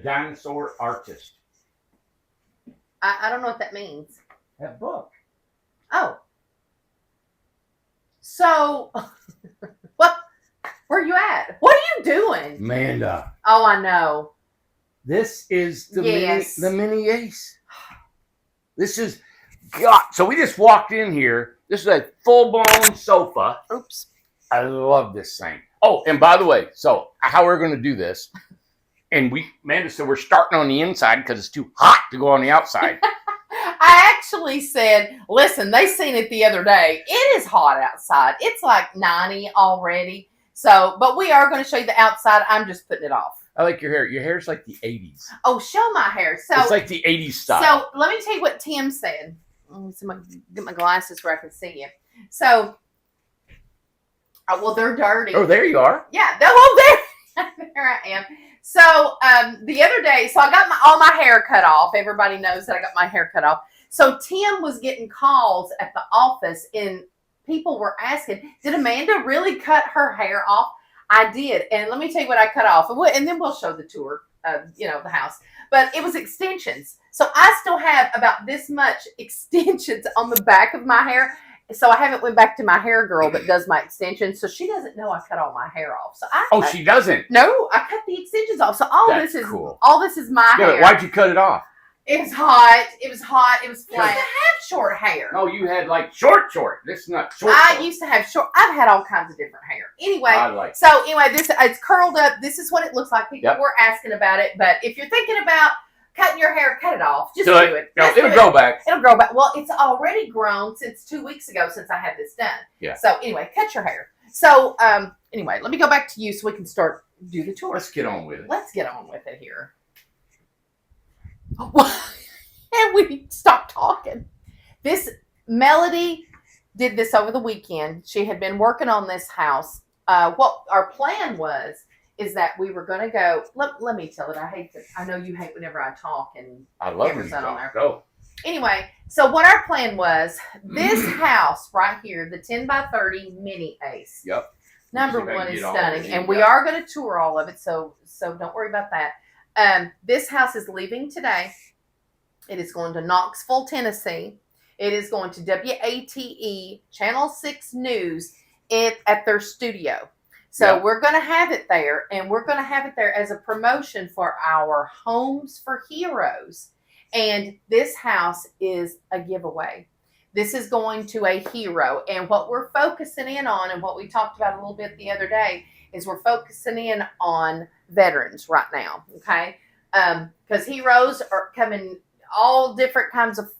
Dinosaur artist. I don't know what that means. That book. Oh. So, what? Where you at? What are you doing? Amanda. Oh, I know. This is the Yes. mini Ace. This is God. So we just walked in here. This is a full-blown sofa. Oops. I love this thing. Oh, and by the way, so how we're going to do this, and Amanda said we're starting on the inside because it's too hot to go on the outside. I actually said, listen, they seen it the other day. It is hot outside. It's like 90 already. So, but we are going to show you the outside. I'm just putting it off. I like your hair. Your hair's like the 80s. Oh, show my hair. So it's like the 80s style. So let me tell you what Tim said. Let me get my glasses where I can see you. So, well, they're dirty. Oh, there you are. Yeah, there I am. So the other day, so I got all my hair cut off. Everybody knows that I got my hair cut off. So Tim was getting calls at the office, and people were asking, "Did Amanda really cut her hair off?" I did, and let me tell you what I cut off, and then we'll show the tour of the house. But it was extensions, so I still have about this much extensions on the back of my hair. So I haven't went back to my hair girl that does my extensions, so she doesn't know I cut all my hair off. So she doesn't. No, I cut the extensions off. So That's cool. All this is my hair. Why'd you cut it off? It was hot. It was hot. It was flat. I used to have short hair. No, you had like short. This is not short. I used to have short. I've had all kinds of different hair. Anyway, this it's curled up. This is what it looks like. People were asking about it, but if you're thinking about cutting your hair, cut it off. Just do it. It'll grow back. It'll grow back. Well, it's already grown since 2 weeks ago since I had this done. Yeah. So anyway, cut your hair. So anyway, let me go back to you so we can do the tour. Let's get on with it. Let's get on with it here. And we stopped talking. This Melody did this over the weekend. She had been working on this house. What our plan is that we were going to go. Let me tell it. I know you hate whenever I talk and I love when you talk. Go. Anyway, so what our plan was, this house right here, the 10 by 30 mini Ace. Yep. Number one is stunning, and we are going to tour all of it. So don't worry about that. This house is leaving today. It is going to Knoxville, Tennessee. It is going to WATE, Channel 6 News at their studio. So we're going to have it there, and we're going to have it there as a promotion for our Homes for Heroes. And this house is a giveaway. This is going to a hero. And what we're focusing in on, and what we talked about a little bit the other day, is we're focusing in on veterans right now, okay? Because heroes are coming all different kinds of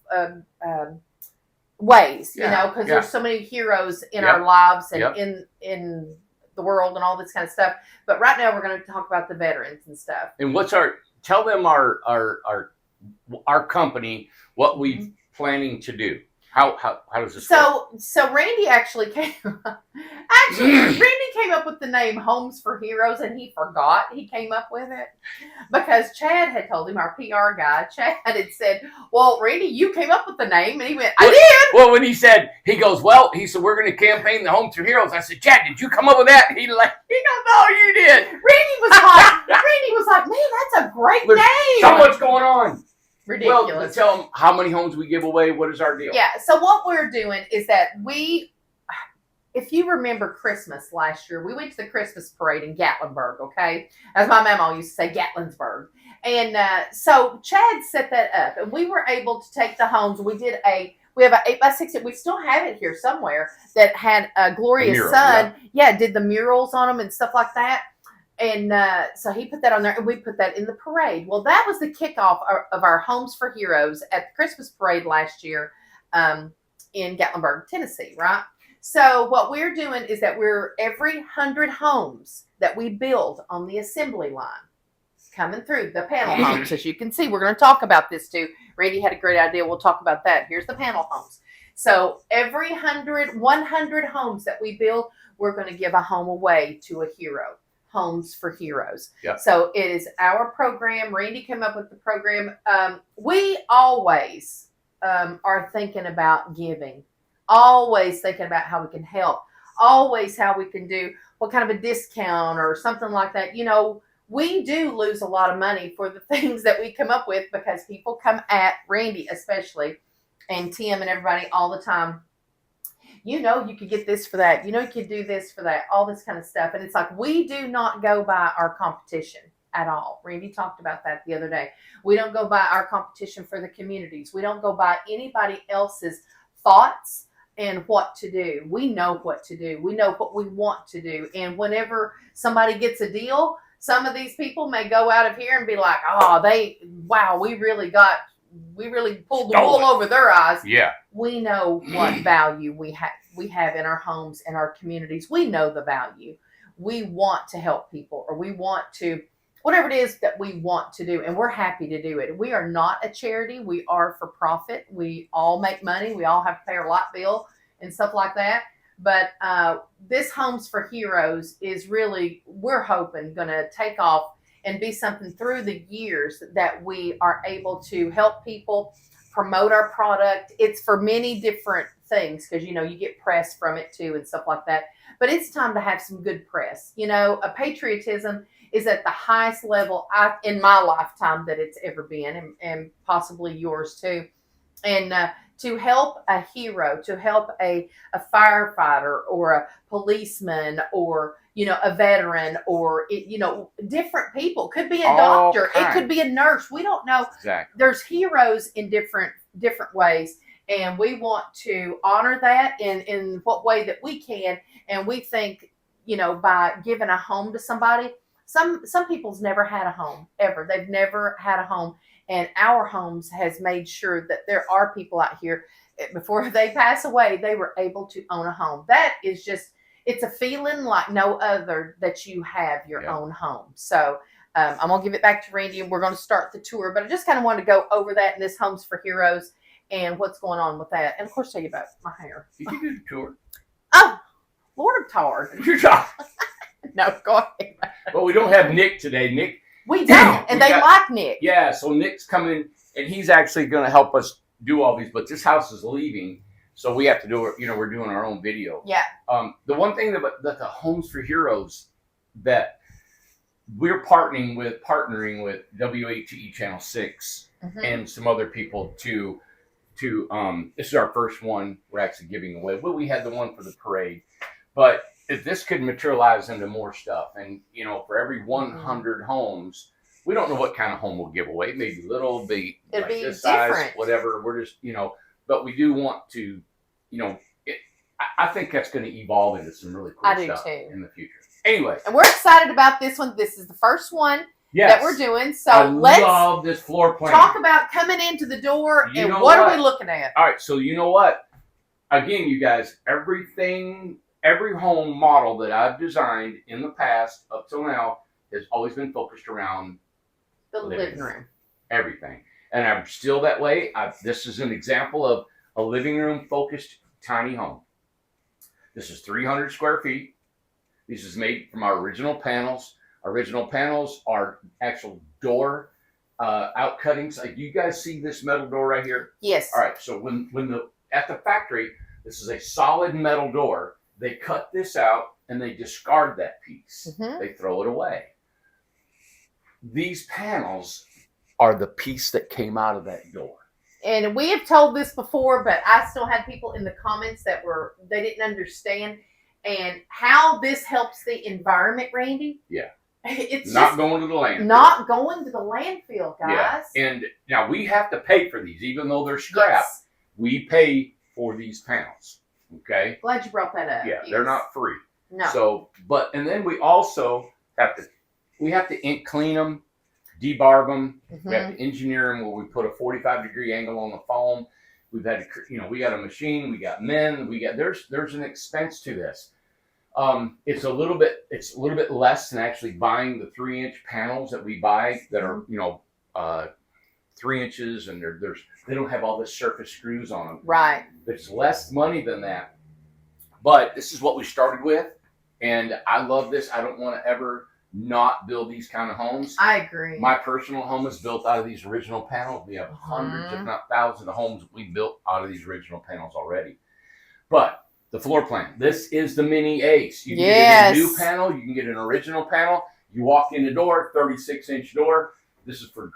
ways, because there's so many heroes in our lives and in the world and all this kind of stuff. But right now we're going to talk about the veterans and stuff. And tell them our company, what we're planning to do. How does this work? So Randy actually came up with the name Homes for Heroes, and he forgot he came up with it because Chad had told him, our PR guy, Chad had said, well, Randy, you came up with the name, and he went, I did. Well, when he said, we're going to campaign the Homes for Heroes. I said, Chad, did you come up with that? He goes, no, you did. Randy was like, man, that's a great name. So much going on. Ridiculous. Well, tell them how many homes we give away. What is our deal? Yeah. So what we're doing is that if you remember Christmas last year, we went to the Christmas parade in Gatlinburg. Okay, as my mama used to say, Gatlinburg. And so Chad set that up, and we were able to take the homes. We have an 8x6. We still have it here somewhere that had Gloria's son. Yeah, did the murals on them and stuff like that. And so he put that on there, and we put that in the parade. Well, that was the kickoff of our Homes for Heroes at the Christmas parade last year in Gatlinburg, Tennessee, right? So what we're doing is that every 100 homes that we build on the assembly line, coming through the panel homes, as you can see, we're going to talk about this too. Randy had a great idea. We'll talk about that. Here's the panel homes. So every 100 homes that we build, we're going to give a home away to a hero. Homes for Heroes. Yep. So it is our program. Randy came up with the program. We always are thinking about giving, always thinking about how we can help, always how we can do what kind of a discount or something like that. we do lose a lot of money for the things that we come up with because people come at Randy especially and Tim and everybody all the time. You know, you could get this for that. You know, you could do this for that, all this kind of stuff. And it's like, we do not go by our competition at all. Randy talked about that the other day. We don't go by our competition for the communities. We don't go by anybody else's thoughts and what to do. We know what to do. We know what we want to do. And whenever somebody gets a deal, some of these people may go out of here and be like, oh, we really pulled the wool over their eyes. Yeah. We know what value we have in our homes and our communities. We know the value. We want to help people, or we want to, whatever it is that we want to do, and we're happy to do it. We are not a charity. We are for profit. We all make money. We all have to pay our light bill and stuff like that. But this Homes for Heroes is really, we're hoping, going to take off and be something through the years that we are able to help people promote our product. It's for many different things because, you know, you get press from it too and stuff like that. But it's time to have some good press. You know, a patriotism is at the highest level in my lifetime that it's ever been, and possibly yours too. And to help a hero, to help a firefighter or a policeman or, you know, a veteran or, you know, different people. Could be a doctor. It could be a nurse. We don't know. Exactly. There's heroes in different ways. And we want to honor that in what way that we can. And we think, you know, by giving a home to somebody, some people's never had a home ever. They've never had a home. And our homes has made sure that there are people out here, before they pass away, they were able to own a home. That is just, it's a feeling like no other that you have your own home. So I'm going to give it back to Randy and we're going to start the tour. But I just kind of wanted to go over that in this Homes for Heroes and what's going on with that. And of course, tell you about my hair. You can do the tour. Oh, Lord, I'm tired. You're tired. No, go ahead. Well, we don't have Nick today. Nick. We don't, and they like Nick. Yeah, so Nick's coming, and he's actually going to help us do all these, but this house is leaving, so we have to do it. You know, we're doing our own video. Yeah. The one thing that the Homes for Heroes that we're partnering with WATE Channel 6 and some other people to this is our first one we're actually giving away. Well, we had the one for the parade, but if this could materialize into more stuff, and you know, for every 100 homes, we don't know what kind of home we'll give away. Maybe little, it'll be like be this different. size, whatever. We're just, you know, but we do want to, you know, I think that's going to evolve into some really cool stuff in the future. Anyway, and we're excited about this one. This is the first one that we're doing. So let's love this floor plan. Talk about coming into the door and what are we looking at? All right, so you know what? Again, you guys, every home model that I've designed in the past up till now has always been focused around the living room. Everything. And I'm still that way. This is an example of a living room focused tiny home. This is 300 square feet. This is made from our original panels. Original panels are actual door out cuttings. Like, you guys see this metal door right here? Yes. All right. So at the factory, this is a solid metal door. They cut this out and they discard that piece. They throw it away. These panels are the piece that came out of that door. And we have told this before, but I still had people in the comments that they didn't understand and how this helps the environment, Randy. Yeah. It's not going to the landfill. Not going to the landfill, guys. Yeah. And now we have to pay for these, even though they're scrap. Yes. We pay for these panels. Okay. Glad you brought that up. Yeah, yes. They're not free. No. So, and then we also have to ink clean them, debarb them. We have to engineer them where we put a 45-degree angle on the foam. We've had to, we got a machine, we got men, there's an expense to this. It's a little bit less than actually buying the 3-inch panels that we buy that are 3 inches, and they don't have all the surface screws on them. Right. It's less money than that. But this is what we started with, and I love this. I don't want to ever not build these kind of homes. I agree. My personal home is built out of these original panels. We have hundreds, if not thousands, of homes we built out of these original panels already. But the floor plan. This is the mini ace. You can get a new panel. You can get an original panel. You walk in the door, 36-inch door. This is for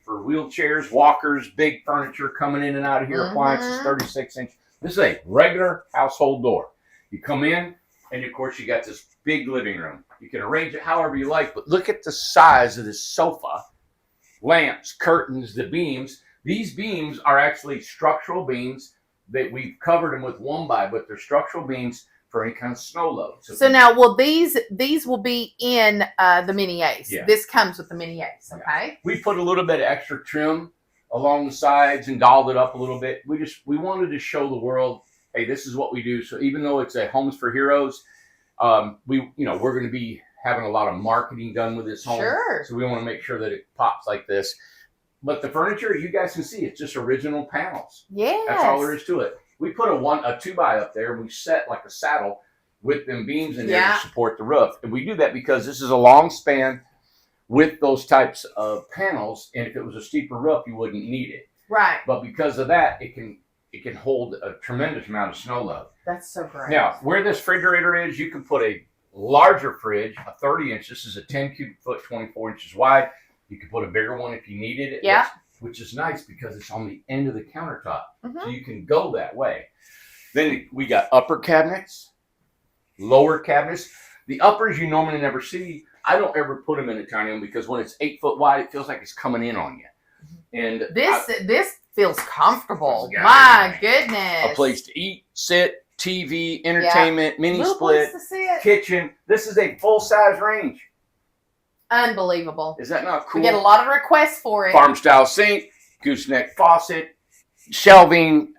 wheelchairs, walkers, big furniture coming in and out of here. Appliances, 36-inch. This is a regular household door. You come in, and of course you got this big living room. You can arrange it however you like, but look at the size of this sofa, lamps, curtains, the beams. These beams are actually structural beams that we've covered them with 1x, but they're structural beams for any kind of snow load. So now, will these will be in the Mini Ace? Yeah. This comes with the Mini Ace, okay? Yeah. We put a little bit of extra trim along the sides and dolled it up a little bit. We wanted to show the world, hey, this is what we do. So even though it's a Homes for Heroes, we're going to be having a lot of marketing done with this home. Sure. So we want to make sure that it pops like this. But the furniture, you guys can see, it's just original panels. Yes. That's all there is to it. We put a 2x up there, and we set like a saddle with them beams in there to support the roof. And we do that because this is a long span with those types of panels. And if it was a steeper roof, you wouldn't need it. Right. But because of that, it can hold a tremendous amount of snow load. That's so great. Now, where this refrigerator is, you can put a larger fridge, a 30-inch. This is a 10 cubic foot, 24 inches wide. You can put a bigger one if you needed it. Yeah. Which is nice because it's on the end of the countertop. Mm-hmm. So you can go that way. Then we got upper cabinets, lower cabinets. The uppers you normally never see. I don't ever put them in a tiny one because when it's 8 foot wide, it feels like it's coming in on you. And this feels comfortable. My goodness. A place to eat, sit, TV, entertainment, mini little split, place to sit. kitchen. This is a full-size range. Unbelievable. Is that not cool? We get a lot of requests for it. Farm-style sink, gooseneck faucet, shelving.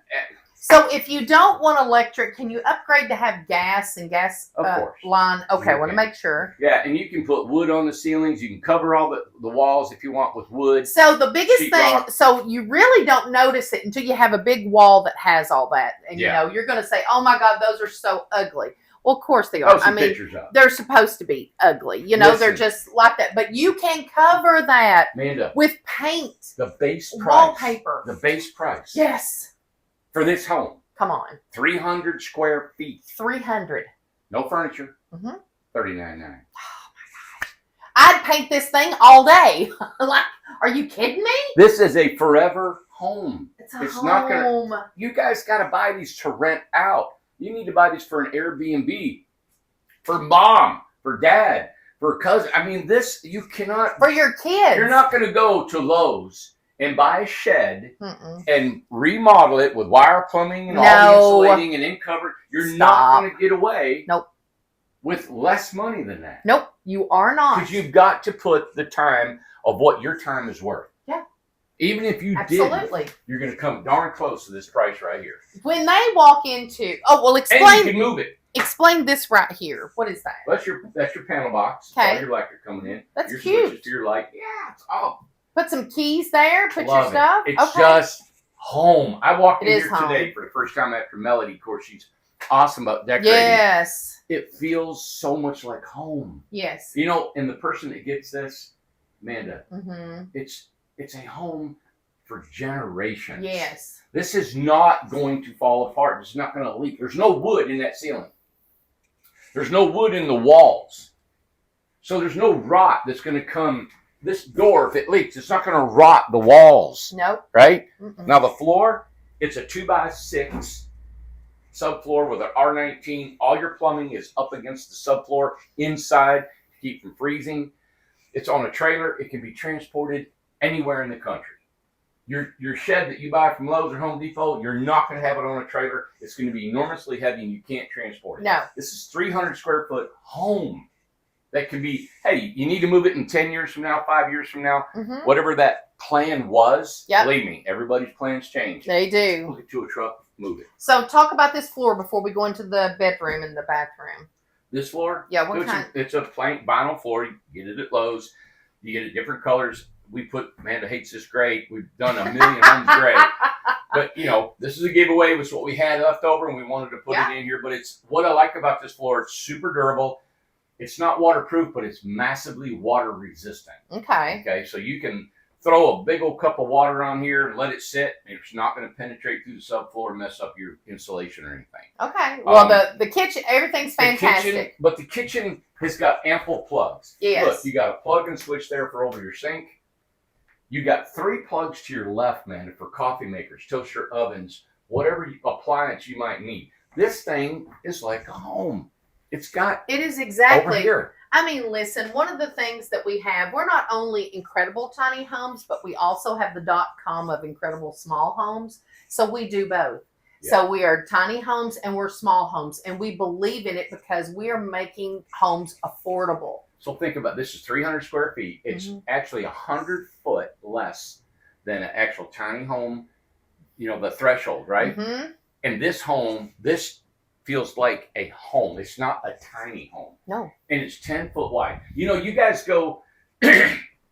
So if you don't want electric, can you upgrade to have gas and gas Of course. line? Okay, I want to Okay. make sure. Yeah, and you can put wood on the ceilings. You can cover all the walls if you want with wood. So the biggest thing, Sheetrock. so you really don't notice it until you have a big wall that has all that. And Yeah. you're going to say, oh my God, those are so ugly. Well, of course they Oh, are. I some mean, pictures up. they're supposed to be ugly. They're Listen. just like that. But you can cover that Amanda, with paint, the base price. wallpaper. The base price. Yes. For this home, Come on. 300 square feet. 300. No furniture. Mhm. $39.99. I'd paint this thing all day. Like, are you kidding me? This is a forever home. It's a It's home. not gonna- You guys got to buy these to rent out. You need to buy these for an Airbnb, for mom, for dad, for cousin. I mean, this, you cannot, For your kids. you're not going to go to Lowe's and buy a shed Mm-mm. and remodel it with wire plumbing and all No. the insulating and in cover. You're not Stop. going to get away Nope. with less money than that. Nope, you are not. Because you've got to put the time of what your time is worth. Yeah. Even if you did, Absolutely. you're going to come darn close to this price right here. When they walk into, And you can move it. explain this right here. What is that? That's your panel box. It's Okay. all your electric coming in. That's your cute. switches to your light. Yeah, it's all. Put some keys there. Put your Love stuff. it. It's Okay. just home. I walked It in is here home. today for the first time after Melody. Of course, she's awesome about decorating. Yes. It feels so much like home. Yes. And the person that gets this, Amanda, Mm-hmm. it's a home for generations. Yes. This is not going to fall apart. It's not going to leak. There's no wood in that ceiling. There's no wood in the walls. So there's no rot that's going to come. This door, if it leaks, it's not going to rot the walls, Nope. right? Mm-mm. Now the floor, it's a 2x6 subfloor with an R19. All your plumbing is up against the subfloor inside to keep from freezing. It's on a trailer. It can be transported anywhere in the country. Your shed that you buy from Lowe's or Home Depot, you're not going to have it on a trailer. It's going to be enormously heavy and you can't transport it. No. This is 300 square foot home that can be, hey, you need to move it in 10 years from now, 5 years from now, Mm-hmm. whatever that plan was. Yep. Believe me, everybody's plans change. They do. Hook it to a truck, move it. So talk about this floor before we go into the bedroom and the bathroom. This floor, Yeah, what kind? it's a plank vinyl floor. You get it at Lowe's. You get it different colors. We put, Amanda hates this gray. We've done a million homes gray. But, this is a giveaway. It was what we had left over, and we wanted to put it in here. But it's what I like about this floor. It's super durable. It's not waterproof, but it's massively water resistant. Okay. Okay, so you can throw a big old cup of water on here and let it sit. It's not going to penetrate through the subfloor and mess up your insulation or anything. Okay. Well, the kitchen, everything's fantastic. The kitchen, but the kitchen has got ample plugs. Yes. Look, you got a plug and switch there for over your sink. You got 3 plugs to your left, man, for coffee makers, toaster ovens, whatever appliance you might need. This thing is like a home. It is exactly. Over here. I mean, listen, one of the things that we have, we're not only incredible tiny homes, but we also have the .com of incredible small homes. So we do both. Yeah. So we are tiny homes and we're small homes. And we believe in it because we are making homes affordable. So think about this is 300 square feet. It's actually 100 foot less than an actual tiny home, the threshold, right? And this home, this feels like a home. It's not a tiny home. No. And it's 10 foot wide. You guys go,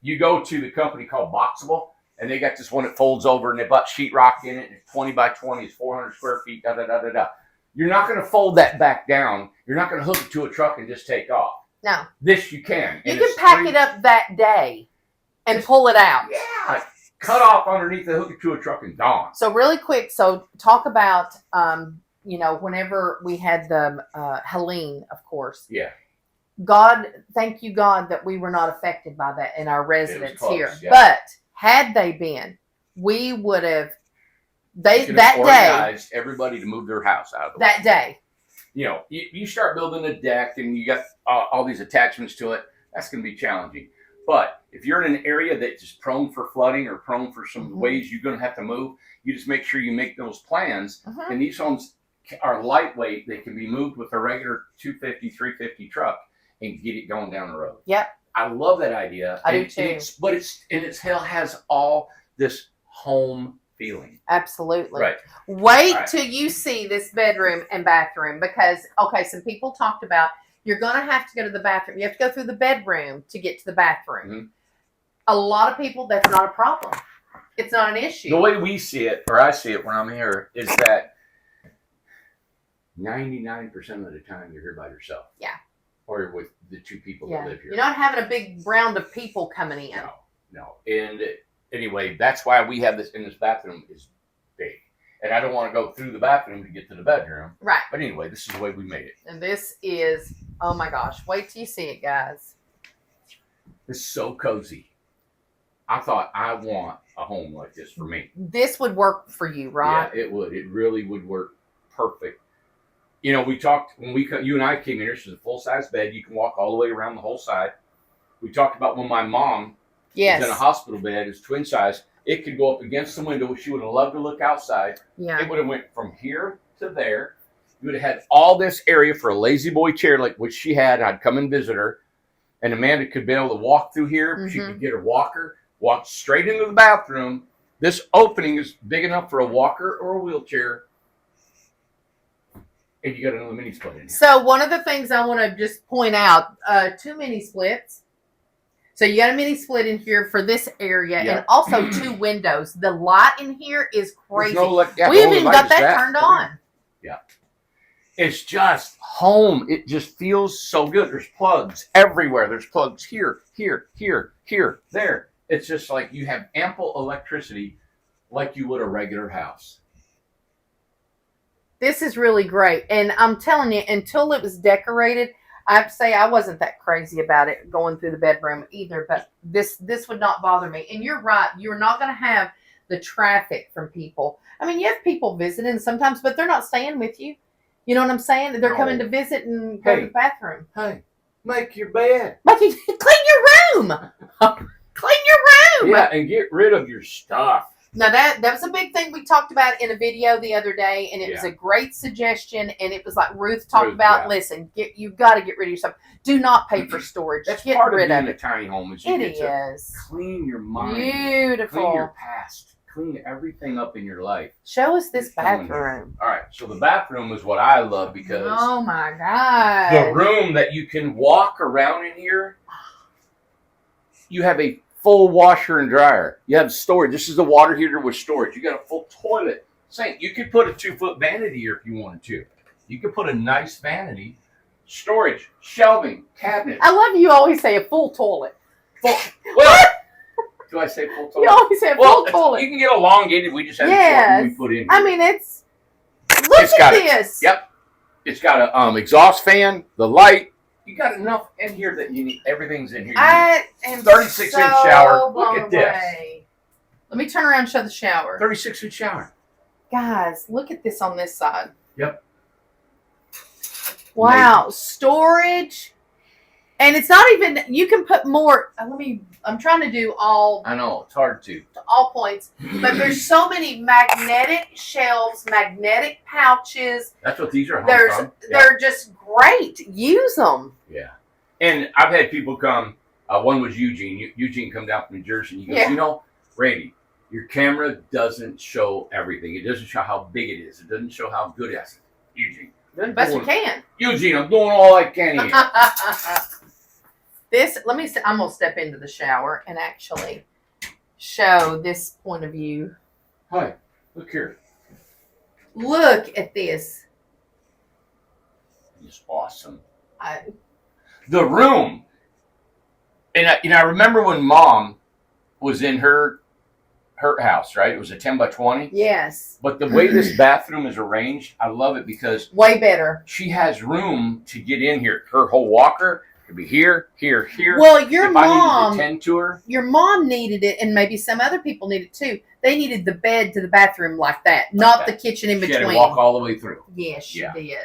you go to the company called Boxable, and they got this one that folds over, and they bought sheetrock in it, and it's 20 by 20, it's 400 square feet, da-da-da-da-da. You're not going to fold that back down. You're not going to hook it to a truck and just take off. No. This you can. You can pack it up that day and pull it out. Yeah. Cut off underneath the hook it to a truck and gone. So really quick, talk about, whenever we had the Helene, of course. Yeah. Thank you, God, that we were not affected by that in our residence here. Yeah. But had they been, we would have, that day. Organized everybody to move their house out of the way. That day. You start building a deck and you got all these attachments to it, that's going to be challenging. But if you're in an area that's just prone for flooding or prone for some ways you're going to have to move, you just make sure you make those plans. And these homes are lightweight. They can be moved with a regular 250, 350 truck and get it going down the road. Yep. I love that idea. I do too. But it still has all this home feeling. Absolutely. Right. Wait till you see this bedroom and bathroom because, some people talked about you're going to have to go to the bathroom. You have to go through the bedroom to get to the bathroom. A lot of people, that's not a problem. It's not an issue. The way we see it, or I see it when I'm here, is that 99% of the time you're here by yourself. Yeah. Or with the 2 people that live here. You're not having a big round of people coming in. No. And anyway, that's why we have this, and this bathroom is big. And I don't want to go through the bathroom to get to the bedroom. Right. But anyway, this is the way we made it. And this is, oh my gosh, wait till you see it, guys. It's so cozy. I thought I want a home like this for me. This would work for you, right? Yeah, it would. It really would work perfect. We talked, when you and I came in here, this is a full-size bed. You can walk all the way around the whole side. We talked about when my mom was in a hospital bed, it's twin size. It could go up against the window. She would have loved to look outside. Yeah. It would have went from here to there. You would have had all this area for a lazy boy chair, like which she had. I'd come and visit her. And Amanda could be able to walk through here. She could get her walker, walk straight into the bathroom. This opening is big enough for a walker or a wheelchair. And you got another mini split in here. So one of the things I want to just point out, 2 mini splits. So you got a mini split in here for this area and also 2 windows. The light in here is crazy. We even got that turned on. Yeah. It's just home. It just feels so good. There's plugs everywhere. There's plugs here, there. It's just like you have ample electricity like you would a regular house. This is really great. And I'm telling you, until it was decorated, I have to say I wasn't that crazy about it going through the bedroom either, but this would not bother me. And you're right. You're not going to have the traffic from people. I mean, you have people visiting sometimes, but they're not staying with you. You know what I'm saying? They're coming to visit and go to the bathroom. Hey, make your bed. Clean your room. Clean your room. Yeah, and get rid of your stuff. Now that was a big thing we talked about in a video the other day, and it was a great suggestion. And it was like Ruth talked about. Listen, you've got to get rid of your stuff. Do not pay for storage. That's get part rid of being it. a tiny home. Is you get to clean your mind, beautiful, clean your past, clean everything up in your life. Show us this bathroom. All right, so the bathroom is what I love because oh my god, the room that you can walk around in here. You have a full washer and dryer. You have storage. This is the water heater with storage. You got a full toilet sink. You could put a 2-foot vanity here if you wanted to. You could put a nice vanity, storage, shelving, cabinets. I love you always say a full toilet. Well, Do I say full You toilet? always have Well, full toilet. you can get elongated. We just have Yes. short one we put in here. I mean, it's. Look It's at got this. Yep. It's got a exhaust fan, the light. You got enough in here that you need. Everything's in here. I am 36-inch so shower. Look blown at this. away. Let me turn around and show the shower. 36-inch shower. Guys, look at this on this side. Yep. Wow, storage. And it's not even, you can put more. I'm trying to do all I know it's hard to. points, but there's so many magnetic shelves, magnetic pouches. That's what these are hung from. They're just great. Use them. Yeah. And I've had people come. One was Eugene. Eugene come down from New Jersey. And he goes, Yeah. you know, Randy, your camera doesn't show everything. It doesn't show how big it is. It doesn't show how good it is. Eugene. Do the best you can. Eugene, I'm doing all I can here. I'm going to step into the shower and actually show this point of view. Hi, look here. Look at this. It's awesome. The room. And I remember when Mom was in her house, right? It was a 10 by 20. Yes. But the way this bathroom is arranged, I love it because way better. She has room to get in here. Her whole walker could be here, here, here. Well, your if mom, I needed to tend to her. Your mom needed it, and maybe some other people need it too. They needed the bed to the bathroom like that, not the kitchen in She between. had to walk all the way through. Yes, she did.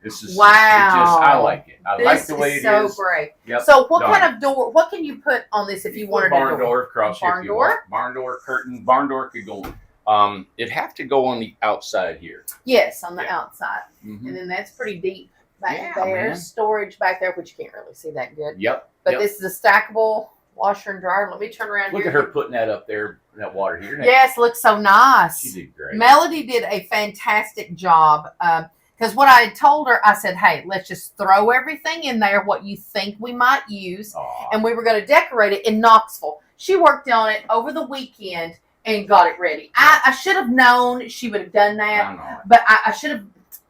This is wow. I like it. I like the way it is. So great. Yep. So what kind of door? What can you put on this if you wanted a door? Barn door across here. Barn door. Barn door curtain. Barn door could go. It'd have to go on the outside here. Yes, on the outside, Mm-hmm. and then that's pretty deep back there. Man. Storage back there, but you can't really see that good. Yep. But this is a stackable washer and dryer. Let me turn around. Look here. at her putting that up there, that water heater. Yes, looks so nice. She did great. Melody did a fantastic job. Because what I had told her, I said, hey, let's just throw everything in there, what you think we might use. Aww. And we were going to decorate it in Knoxville. She worked on it over the weekend and got it ready. I should have known she would have done that. But I should have,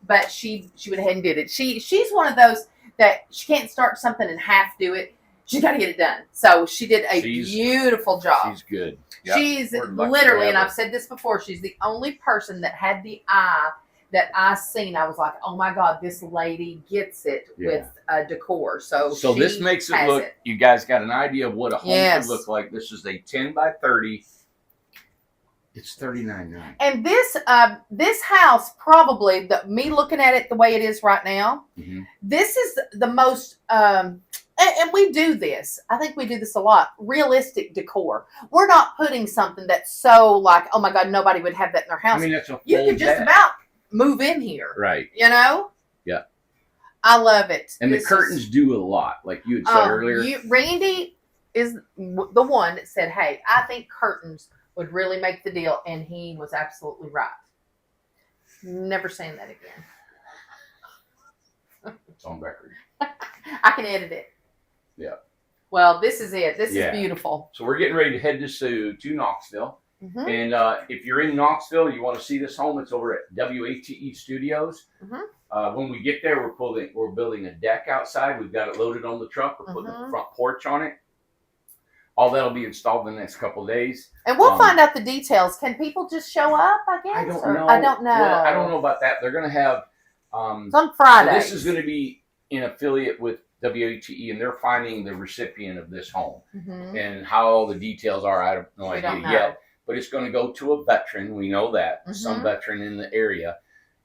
but she went ahead and did it. She's one of those that she can't start something and half do it. She's got to get it done. So she did a beautiful job. She's good. Yep. She's literally, and I've said this before, she's the only person that had the eye that I seen. I was like, oh my God, this lady gets it with decor. So this makes it look, you guys got an idea of what a home could look like. This is a 10 by 30. It's $39.9. And this house, probably, me looking at it the way it is right now, this is the most, and we do this. I think we do this a lot. Realistic decor. We're not putting something that's so like, oh my God, nobody would have that in their house. I mean, that's a you could just about move in here. Right. You know? Yeah. I love it. And the curtains do a lot, like you had said earlier. Randy is the one that said, hey, I think curtains would really make the deal, and he was absolutely right. Never saying that again. It's on record. I can edit it. Yeah. Well, this is it. This is beautiful. So we're getting ready to head to Knoxville. Mm-hmm. And if you're in Knoxville, you want to see this home, it's over at WATE Studios. Mm-hmm. When we get there, we're building a deck outside. We've got it loaded on the truck. We're putting a front porch on it. All that'll be installed in the next couple of days. And we'll find out the details. Can people just show up, I guess? I don't know. I don't know. Well, I don't know about that. They're going to have... it's on Friday. So this is going to be in affiliate with WATE, and they're finding the recipient of this home. Mm-hmm. And how all the details are, I have no idea yet. But it's going to go to a veteran. We know that. Mm-hmm. Some veteran in the area.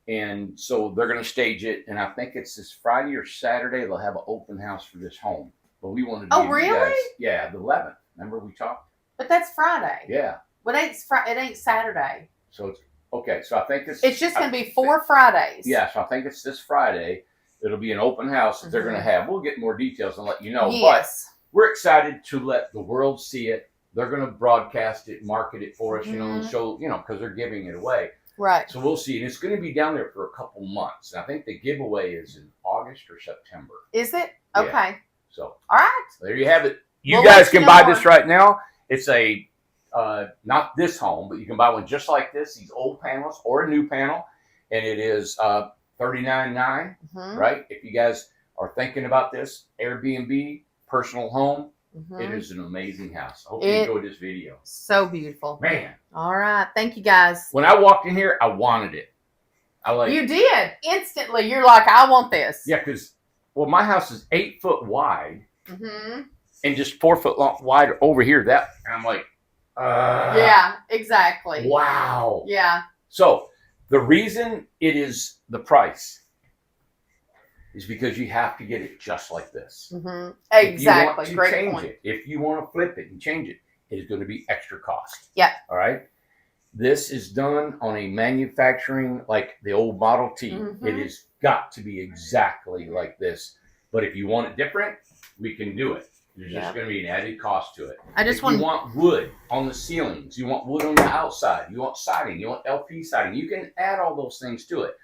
And so they're going to stage it. And I think it's this Friday or Saturday, they'll have an open house for this home. But we wanted to give you guys... Yeah, the 11th. Remember we talked? But that's Friday. Yeah. But it ain't Saturday. So it's okay. So I think it's just going to be 4 Fridays. Yeah. So I think it's this Friday. It'll be an open house that they're going to have. We'll get more details and let you know. Yes. But we're excited to let the world see it. They're going to broadcast it, market it for us, and show, because they're giving it away. Right. So we'll see. And it's going to be down there for a couple months. And I think the giveaway is in August or September. Is it? Okay. Yeah. So. All right. There you have it. You guys can buy this right now. It's a, not this home, but you can buy one just like this, these old panels or a new panel. And it is $39.9, right? If you guys are thinking about this, Airbnb, personal home, It is an amazing house. I hope you enjoyed this video. So beautiful. Man. All right. Thank you, guys. When I walked in here, I wanted it. You did. Instantly. You're like, I want this. Yeah, because, my house is 8 foot wide Mm-hmm. and just 4 foot long, wide over here. And I'm like, yeah, exactly. Wow. Yeah. So the reason it is the price is because you have to get it just like this. Mm-hmm. Exactly. If you want to Great change point. it, if you want to flip it and change it, it is going to be extra cost. Yeah. All right. This is done on a manufacturing, like the old Model T. Mm-hmm. It has got to be exactly like this. But if you want it different, we can do it. There's just going to be an added cost to it. You want wood on the ceilings, you want wood on the outside, you want siding, you want LP siding. You can add all those things to it.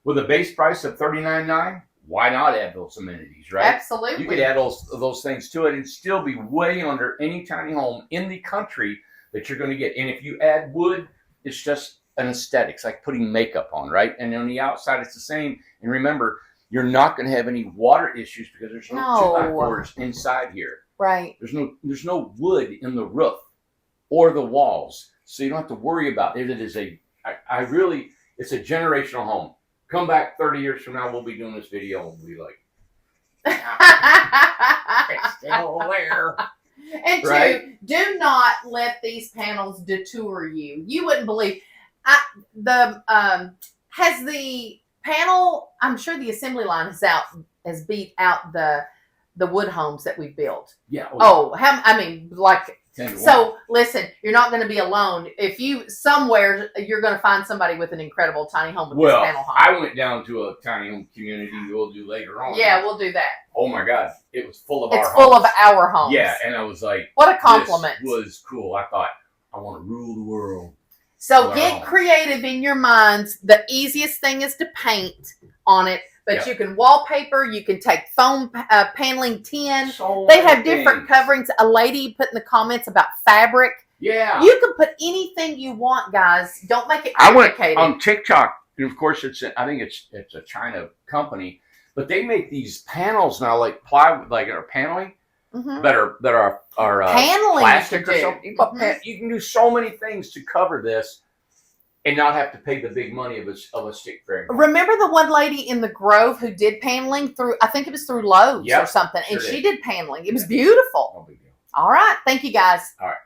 With a base price of $39.9, why not add those amenities, right? Absolutely. You could add those things to it and still be way under any tiny home in the country that you're going to get. And if you add wood, it's just an aesthetics, like putting makeup on, right? And on the outside, it's the same. And remember, you're not going to have any water issues because there's no 2x4s inside here. Right. There's no wood in the roof or the walls, so you don't have to worry about it. It is it's a generational home. Come back 30 years from now, we'll be doing this video and we'll be like, it's still there. And two, do not let these panels detour you. You wouldn't believe. Has the panel? I'm sure the assembly line has beat out the wood homes that we've built. Yeah. So listen, you're not going to be alone. If you somewhere, you're going to find somebody with an incredible tiny home with this panel home. I went down to a tiny home community. We'll do later on. Yeah, we'll do that. Oh my God, it was full of It's full of our homes. Yeah, and I was like, what a compliment. This was cool. I thought, I want to rule the world. So get creative in your minds. The easiest thing is to paint on it. But you can wallpaper, you can take foam paneling tin. They have different coverings. A lady put in the comments about fabric. Yeah. You can put anything you want, guys. Don't make it complicated. I went on TikTok, and of course I think it's a China company, but they make these panels now, like plywood, like are paneling, that are paneling plastic or something. Mm-hmm. You can do so many things to cover this. And not have to pay the big money of a stick frame. Remember the one lady in the Grove who did paneling through, I think it was through Lowe's or something, and she did paneling. It was beautiful. No big deal. All right. Thank you, guys. All right.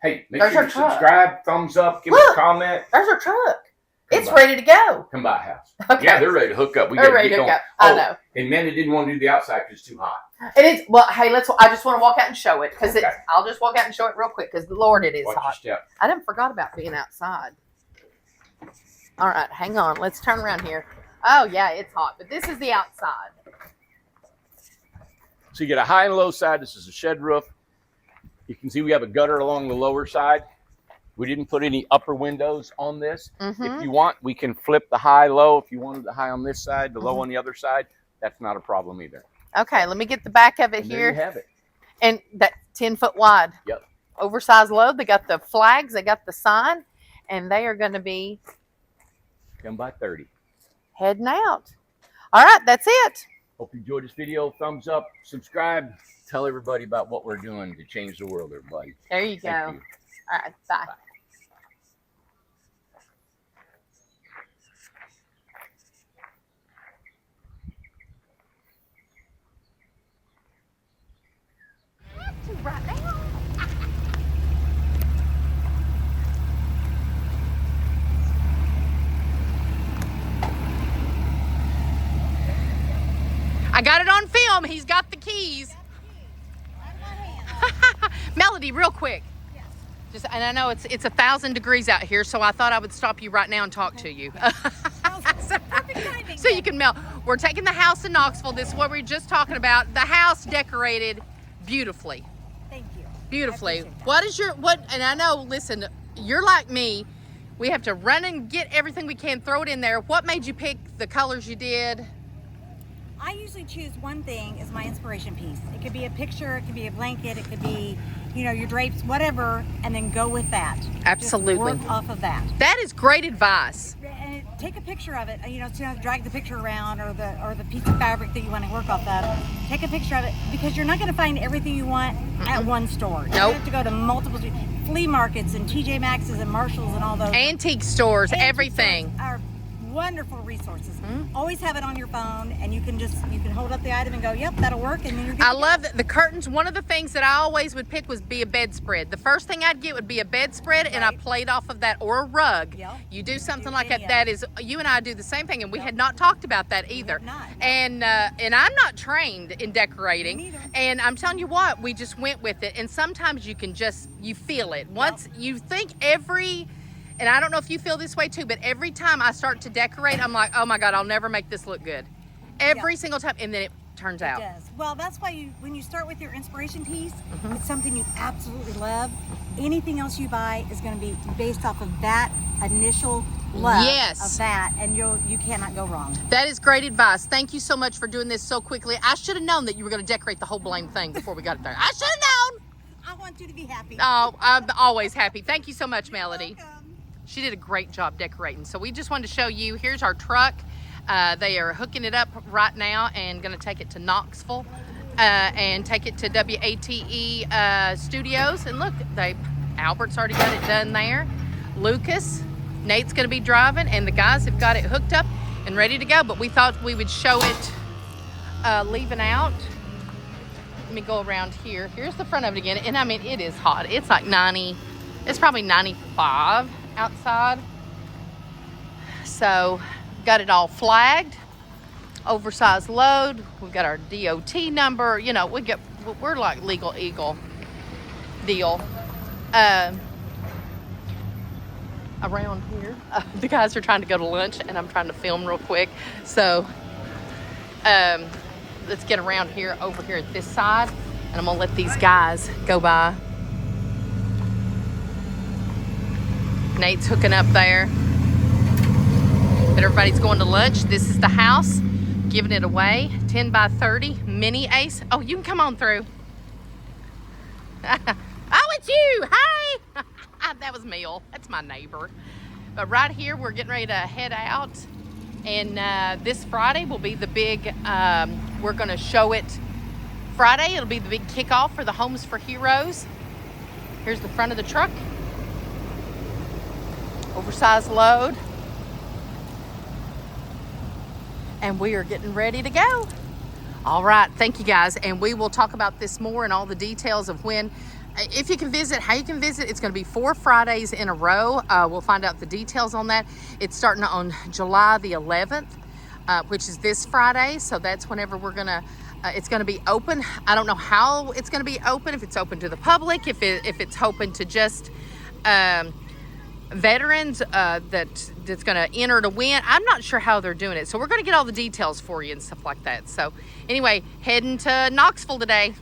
Hey, make sure you subscribe, thumbs up, give us a comment. There's our truck. It's ready to go. Come by house. Okay. Yeah, they're ready to hook up. They're ready to hook up. I know. And Amanda didn't want to do the outside because it's too hot. It is. Well, hey, I just want to walk out and show it because I'll just walk out and show it real quick because Lord, it is hot. I didn't forgot about being outside. All right, hang on. Let's turn around here. Oh, yeah, it's hot, but this is the outside. So you get a high and low side. This is a shed roof. You can see we have a gutter along the lower side. We didn't put any upper windows on this. Mm-hmm. If you want, we can flip the high low. If you wanted the high on this side, the low on the other side, that's not a problem either. Okay, let me get the back of it here. There you have it. And that 10 foot wide. Yep. Oversized load. They got the flags. They got the sign. And they are going to be... Come by 30. Heading out. All right, that's it. Hope you enjoyed this video. Thumbs up, subscribe, tell everybody about what we're doing to change the world, everybody. There you go. Thank you. All right, bye. Right now. I got it on film. He's got the keys. Melody, real quick. Yes. And I know it's 1,000 degrees out here, so I thought I would stop you right now and talk to you. So you can melt. We're taking the house in Knoxville. This is what we were just talking about. The house decorated beautifully. Thank you. Beautifully. And I know, listen, you're like me. We have to run and get everything we can, throw it in there. What made you pick the colors you did? I usually choose one thing as my inspiration piece. It could be a picture, it could be a blanket, it could be, you know, your drapes, whatever, and then go with that. Absolutely. Just work off of that. That is great advice. And take a picture of it. You know, so you don't have to drag the picture around or the piece of fabric that you want to work off of. Take a picture of it because you're not going to find everything you want at one store. Nope. You have to go to multiple flea markets and TJ Maxx's and Marshalls and all those. Antique stores, Antique everything. stores are wonderful resources. Always have it on your phone, and you can hold up the item and go, yep, that'll work, and then you're good I to love go. that the curtains. One of the things that I always would pick was be a bedspread. The first thing I'd get would be a bedspread, and I Right. played off of that, or a rug. Yep. You do something Do like any that. of That is, you and I do the same thing, and we had not talked about that either. have not, no. And I'm not trained in decorating, Me neither. and I'm telling you what, we just went with it. And sometimes you can you feel it. Once you think and I don't know if you feel this way too, but every time I start to decorate, I'm like, oh my God, I'll never make this look good. Every single time, and then it turns out. It does. Well, that's why when you start with your inspiration piece, it's something you absolutely love. Anything else you buy is going to be based off of that initial love Yes. of that, and you cannot go wrong. That is great advice. Thank you so much for doing this so quickly. I should have known that you were going to decorate the whole blame thing before we got it there. I should have known. I want you to be happy. Oh, I'm always happy. Thank you so much, Melody. Welcome. She did a great job decorating. So we just wanted to show you, here's our truck. They are hooking it up right now and going to take it to Knoxville and take it to WATE studios. And look, Albert's already got it done there. Lucas, Nate's going to be driving, and the guys have got it hooked up and ready to go. But we thought we would show it leaving out. Let me go around here. Here's the front of it again. And I mean, it is hot. It's like 90, it's probably 95 outside. So got it all flagged, oversized load. We've got our DOT number. You know, we're like Legal Eagle deal. Around here, the guys are trying to go to lunch, and I'm trying to film real quick. So let's get around here, over here at this side, and I'm gonna let these guys go by. Nate's hooking up there. But everybody's going to lunch. This is the house, giving it away. 10 by 30 mini ace. Oh, you can come on through. Oh, it's you. Hey. That was Mel. That's my neighbor. But right here, we're getting ready to head out. And this Friday will be the big, we're going to show it Friday. It'll be the big kickoff for the Homes for Heroes. Here's the front of the truck. Oversized load. And we are getting ready to go. All right, thank you guys. And we will talk about this more and all the details of when, if you can visit, how you can visit. It's going to be 4 Fridays in a row. We'll find out the details on that. It's starting on July the 11th, which is this Friday. So that's whenever we're going to, it's going to be open. I don't know how it's going to be open, if it's open to the public, if it's open to just veterans that's going to enter to win. I'm not sure how they're doing it. So we're going to get all the details for you and stuff like that. So anyway, heading to Knoxville today.